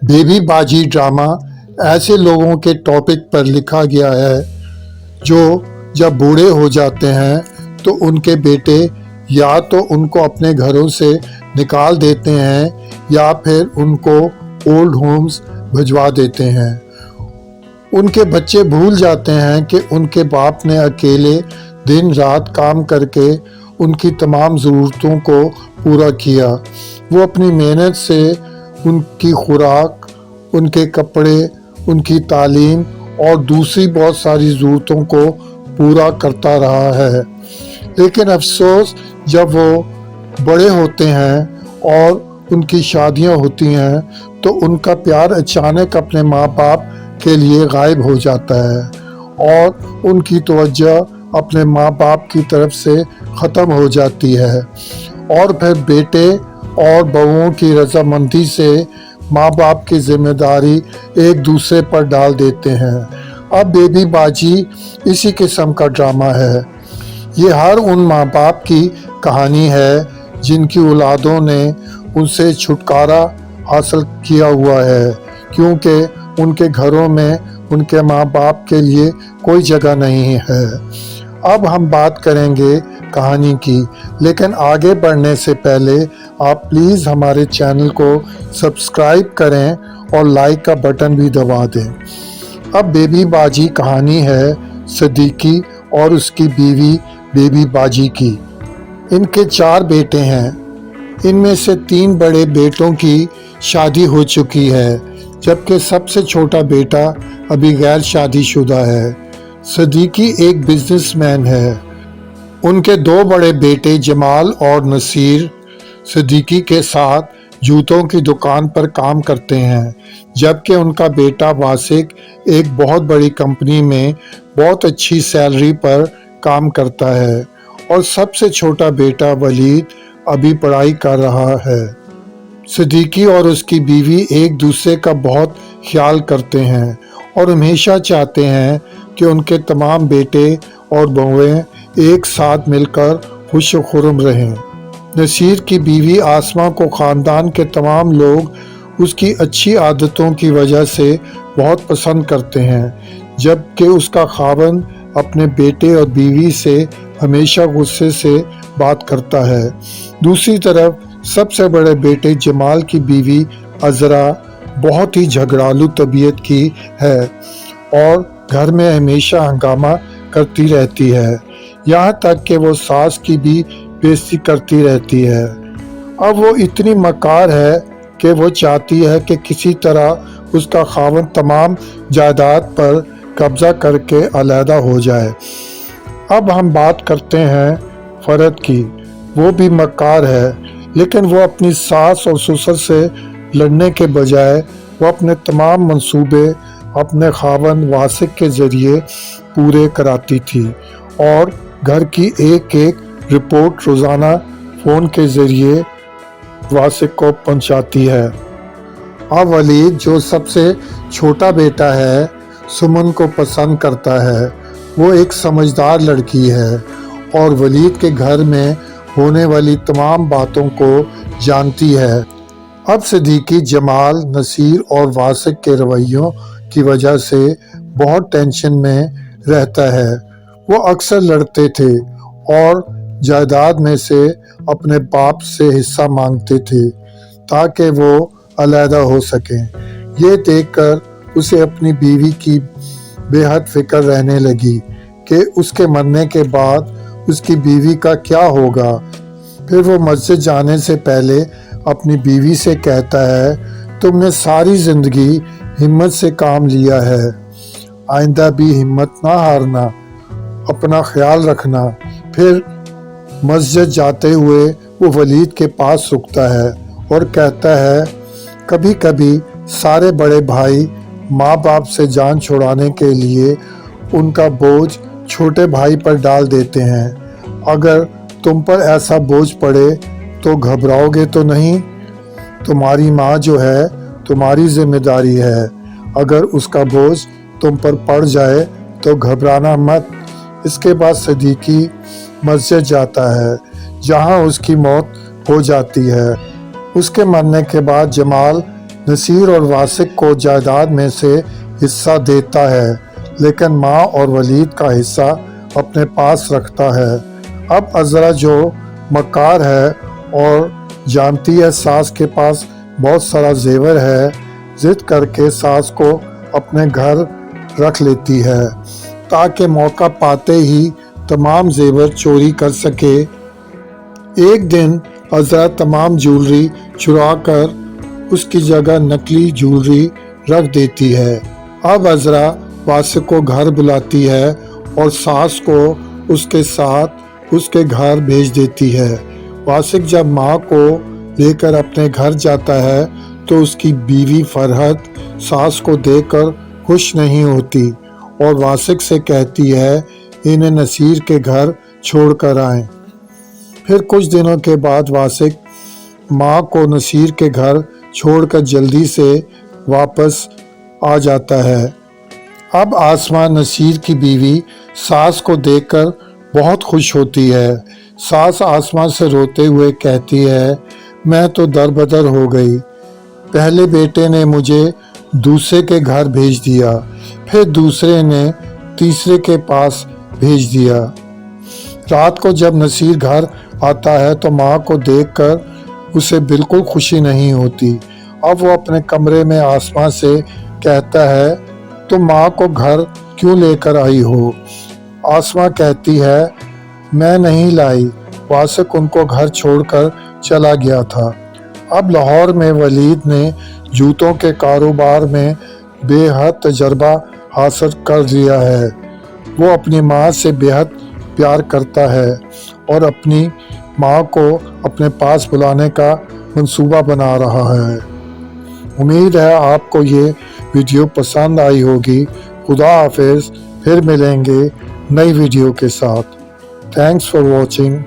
Baby बाजी drama ऐसे लोगों के टॉपिक पर लिखा गया है जो जब बूढ़े हो जाते हैं तो उनके बेटे या तो उनको अपने घरों से निकाल देते हैं या फिर उनको ओल्ड होम्स भिजवा देते हैं। उनके बच्चे भूल जाते हैं कि उनके बाप ने अकेले दिन रात काम करके उनकी तमाम ज़रूरतों को पूरा किया। वो अपनी मेहनत से उनकी खुराक, उनके कपड़े, उनकी तालीम और दूसरी बहुत सारी ज़रूरतों को पूरा करता रहा है। लेकिन अफसोस जब वो बड़े होते हैं और उनकी शादियां होती हैं तो उनका प्यार अचानक अपने माँ बाप के लिए गायब हो जाता है और उनकी तवज्जो अपने माँ बाप की तरफ से ख़त्म हो जाती है और फिर बेटे और बहुओं की रजामंदी से माँ बाप की जिम्मेदारी एक दूसरे पर डाल देते हैं। अब बेबी बाजी इसी किस्म का ड्रामा है। ये हर उन माँ बाप की कहानी है जिनकी औलादों ने उनसे छुटकारा हासिल किया हुआ है क्योंकि उनके घरों में उनके माँ बाप के लिए कोई जगह नहीं है। अब हम बात करेंगे कहानी की, लेकिन आगे बढ़ने से पहले आप प्लीज़ हमारे चैनल को सब्सक्राइब करें और लाइक का बटन भी दबा दें। अब बेबी बाजी कहानी है सिद्दीकी और उसकी बीवी बेबी बाजी की। इनके 4 बेटे हैं। इनमें से 3 बड़े बेटों की शादी हो चुकी है जबकि सबसे छोटा बेटा अभी गैर शादीशुदा है। सिद्दीकी एक बिजनेसमैन है। उनके 2 बड़े बेटे जमाल और नसीर सिद्दीकी के साथ जूतों की दुकान पर काम करते हैं जबकि उनका बेटा वासिक एक बहुत बड़ी कंपनी में बहुत अच्छी सैलरी पर काम करता है और सबसे छोटा बेटा वलीद अभी पढ़ाई कर रहा है। सिद्दीकी और उसकी बीवी एक दूसरे का बहुत ख्याल करते हैं और हमेशा चाहते हैं कि उनके तमाम बेटे और बहुएं एक साथ मिलकर खुश खुर्म रहें। नसीर की बीवी आसमा को ख़ानदान के तमाम लोग उसकी अच्छी आदतों की वजह से बहुत पसंद करते हैं जबकि उसका खावंद अपने बेटे और बीवी से हमेशा गुस्से से बात करता है। दूसरी तरफ सबसे बड़े बेटे जमाल की बीवी अज़रा बहुत ही झगड़ालू तबीयत की है और घर में हमेशा हंगामा करती रहती है, यहाँ तक कि वो सास की भी बेइज्जती करती रहती है। अब वो इतनी मक्कार है कि वो चाहती है कि किसी तरह उसका खावंद तमाम जायदाद पर कब्जा करके अलहदा हो जाए। अब हम बात करते हैं फ़रद की। वो भी मक्कार है लेकिन वो अपनी सास और ससुर से लड़ने के बजाय वो अपने तमाम मंसूबे अपने खावंद वासिक के ज़रिए पूरे कराती थी और घर की एक रिपोर्ट रोज़ाना फ़ोन के ज़रिए वासिक को पहुंचाती है। अब वलीद जो सबसे छोटा बेटा है सुमन को पसंद करता है। वो एक समझदार लड़की है और वलीद के घर में होने वाली तमाम बातों को जानती है। अब सिद्दीकी जमाल, नसीर और वासिक के रवैयों की वजह से बहुत टेंशन में रहता है। वो अक्सर लड़ते थे और जायदाद में से अपने बाप से हिस्सा मांगते थे ताकि वो अलहदा हो सकें। ये देखकर उसे अपनी बीवी की बेहद फिक्र रहने लगी कि उसके मरने के बाद उसकी बीवी का क्या होगा। फिर वो मस्जिद जाने से पहले अपनी बीवी से कहता है, तुमने सारी ज़िंदगी हिम्मत से काम लिया है, आइंदा भी हिम्मत ना हारना, अपना ख्याल रखना। फिर मस्जिद जाते हुए वो वलीद के पास रुकता है और कहता है, कभी कभी सारे बड़े भाई माँ बाप से जान छुड़ाने के लिए उनका बोझ छोटे भाई पर डाल देते हैं। अगर तुम पर ऐसा बोझ पड़े तो घबराओगे तो नहीं? तुम्हारी माँ जो है तुम्हारी जिम्मेदारी है। अगर उसका बोझ तुम पर पड़ जाए तो घबराना मत। इसके बाद सिद्दीकी मस्जिद जाता है जहाँ उसकी मौत हो जाती है। उसके मरने के बाद जमाल نصیر اور واسق کو جائیداد میں سے حصہ دیتا ہے، لیکن ماں اور ولید کا حصہ اپنے پاس رکھتا ہے۔ اب عذرا جو مکار ہے اور جانتی ہے ساس کے پاس بہت سارا زیور ہے، ضد کر کے ساس کو اپنے گھر رکھ لیتی ہے تاکہ موقع پاتے ہی تمام زیور چوری کر سکے۔ ایک دن عذرا تمام جولری چرا کر اس کی جگہ نقلی جولری رکھ دیتی ہے۔ اب عذرا واسق کو گھر بلاتی ہے اور ساس کو اس کے ساتھ اس کے گھر بھیج دیتی ہے۔ واسق جب ماں کو لے کر اپنے گھر جاتا ہے تو اس کی بیوی فرحت ساس کو دیکھ کر خوش نہیں ہوتی اور واسق سے کہتی ہے انہیں نصیر کے گھر چھوڑ کر آئیں۔ پھر کچھ دنوں کے بعد واسق ماں کو نصیر کے گھر چھوڑ کر جلدی سے واپس آ جاتا ہے۔ اب آسماں نصیر کی بیوی ساس کو دیکھ کر بہت خوش ہوتی ہے۔ ساس آسماں سے روتے ہوئے کہتی ہے میں تو دربدر ہو گئی، پہلے بیٹے نے مجھے دوسرے کے گھر بھیج دیا، پھر دوسرے نے تیسرے کے پاس بھیج دیا۔ رات کو جب نصیر گھر آتا ہے تو ماں کو دیکھ کر اسے بالکل خوشی نہیں ہوتی۔ اب وہ اپنے کمرے میں آسماں سے کہتا ہے تم ماں کو گھر کیوں لے کر آئی ہو؟ آسماں کہتی ہے میں نہیں لائی، واسق ان کو گھر چھوڑ کر چلا گیا تھا۔ اب لاہور میں ولید نے جوتوں کے کاروبار میں بے حد تجربہ حاصل کر لیا ہے۔ وہ اپنی ماں سے بے حد پیار کرتا ہے اور اپنی ماں کو اپنے پاس بلانے کا منصوبہ بنا رہا ہے۔ امید ہے آپ کو یہ ویڈیو پسند آئی ہوگی۔ خدا حافظ، پھر ملیں گے نئی ویڈیو کے ساتھ۔ Thanks for watching.